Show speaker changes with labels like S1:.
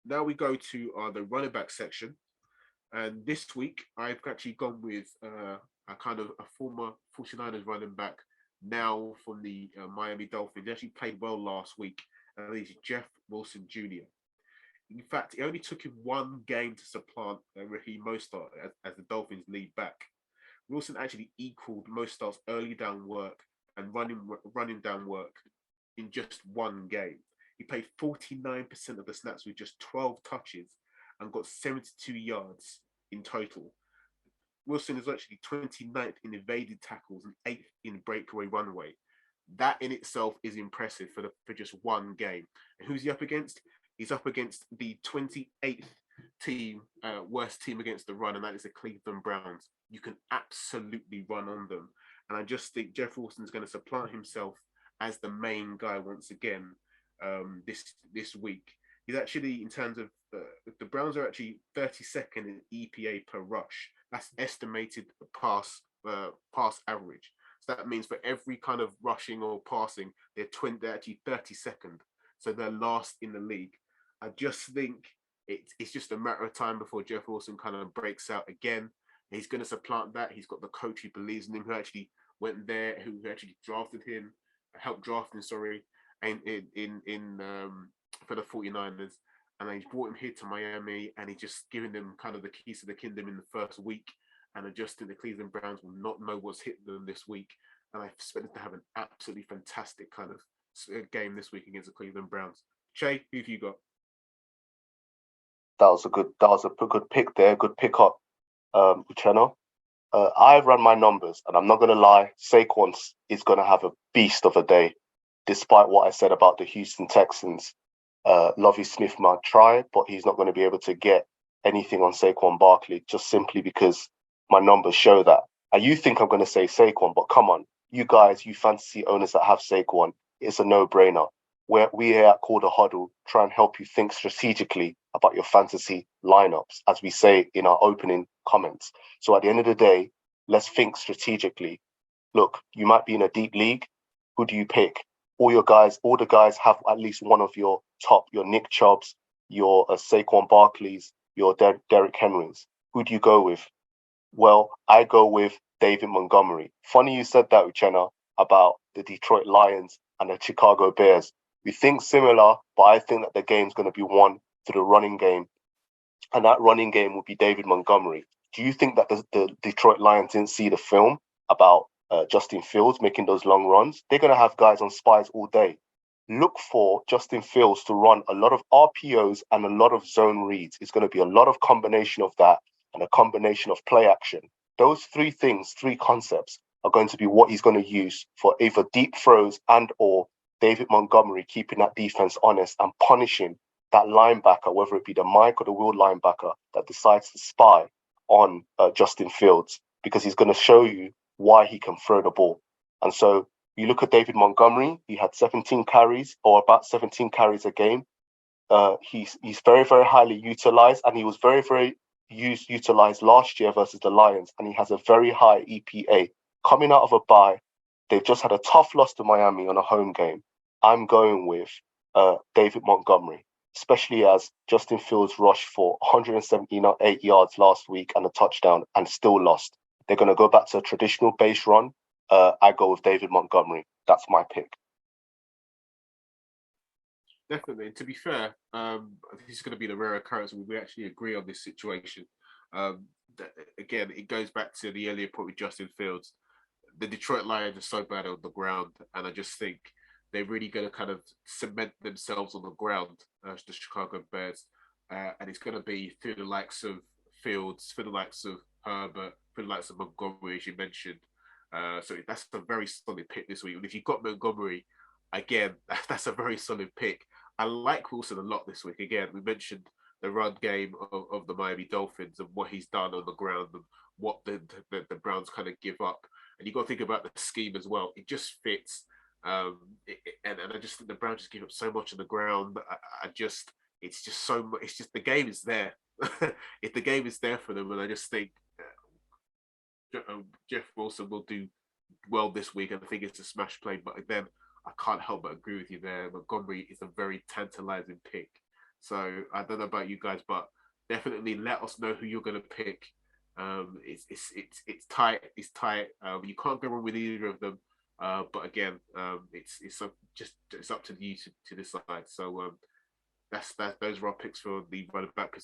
S1: now we go to the running back section. And this week, I've actually gone with a kind of a former 49ers running back, now from the Miami Dolphins. He actually played well last week, and he's Jeff Wilson Jr. In fact, it only took him one game to supplant Raheem Mostert as the Dolphins lead back. Wilson actually equaled Mostert's early down work and running down work in just one game. He played 49% of the snaps with just 12 touches and got 72 yards in total. Wilson is actually 29th in evaded tackles and 8th in breakaway runway. That in itself is impressive for just one game. And who's he up against? He's up against the 28th team, worst team against the run, and that is the Cleveland Browns. You can absolutely run on them. And I just think Jeff Wilson's going to supplant himself as the main guy once again this week. He's actually, in terms of the Browns are actually 32nd in EPA per rush. That's estimated pass average. So that means for every kind of rushing or passing, they're actually 32nd. So they're last in the league. I just think it's just a matter of time before Jeff Wilson kind of breaks out again. He's going to supplant that. He's got the coach who believes in him, who actually went there, who actually drafted him, helped draft him, sorry, and in for the 49ers. And he's brought him here to Miami, and he's just giving them kind of the keys to the kingdom in the first week. And I just think the Cleveland Browns will not know what's hit them this week. And I expect them to have an absolutely fantastic kind of game this week against the Cleveland Browns. Shay, who have you got?
S2: That was a good pick there, good pick up, Uchenna. I've run my numbers, and I'm not gonna lie, Saquon is gonna have a beast of a day, despite what I said about the Houston Texans. Lovie Smith might try, but he's not going to be able to get anything on Saquon Barkley just simply because my numbers show that. And you think I'm going to say Saquon, but come on, you guys, you fantasy owners that have Saquon, it's a no-brainer. We here at Call the Huddle try and help you think strategically about your fantasy lineups, as we say in our opening comments. So at the end of the day, let's think strategically. Look, you might be in a deep league. Who do you pick? All the guys have at least one of your top, your Nick Chubbs, your Saquon Barkleys, your Derrick Henrys. Who do you go with? Well, I go with David Montgomery. Funny you said that, Uchenna, about the Detroit Lions and the Chicago Bears. We think similar, but I think that the game's going to be won through the running game, and that running game will be David Montgomery. Do you think that the Detroit Lions didn't see the film about Justin Fields making those long runs? They're going to have guys on spies all day. Look for Justin Fields to run a lot of RPOs and a lot of zone reads. It's going to be a lot of combination of that and a combination of play action. Those three things, three concepts, are going to be what he's going to use for either deep throws and or David Montgomery keeping that defense honest and punishing that linebacker, whether it be the Mike or the Will linebacker that decides to spy on Justin Fields, because he's going to show you why he can throw the ball. And so you look at David Montgomery, he had 17 carries or about 17 carries a game. He's very, very highly utilized, and he was very, very utilized last year versus the Lions, and he has a very high EPA. Coming out of a bye, they've just had a tough loss to Miami on a home game. I'm going with David Montgomery, especially as Justin Fields rushed for 178 yards last week and a touchdown and still lost. They're going to go back to a traditional base run. I go with David Montgomery. That's my pick.
S1: Definitely. And to be fair, this is going to be the rare occurrence where we actually agree on this situation. Um, Again, it goes back to the earlier point with Justin Fields. The Detroit Lions are so bad on the ground, and I just think they're really going to kind of cement themselves on the ground, the Chicago Bears. And it's going to be through the likes of Fields, through the likes of Herbert, through the likes of Montgomery, as you mentioned. So that's a very solid pick this week. And if you've got Montgomery, again, that's a very solid pick. I like Wilson a lot this week. Again, we mentioned the run game of the Miami Dolphins and what he's done on the ground and what the Browns kind of give up. And you've got to think about the scheme as well. It just fits. And I just think the Browns just give up so much on the ground. It's just so much. It's just the game is there. If the game is there for them, and I just think Jeff Wilson will do well this week. And I think it's a smash play. But then I can't help but agree with you there. Montgomery is a very tantalizing pick. So I don't know about you guys, but definitely let us know who you're going to pick. It's tight. It's tight. You can't go wrong with either of them. But again, it's up to you to decide. So that's those are our picks for the running back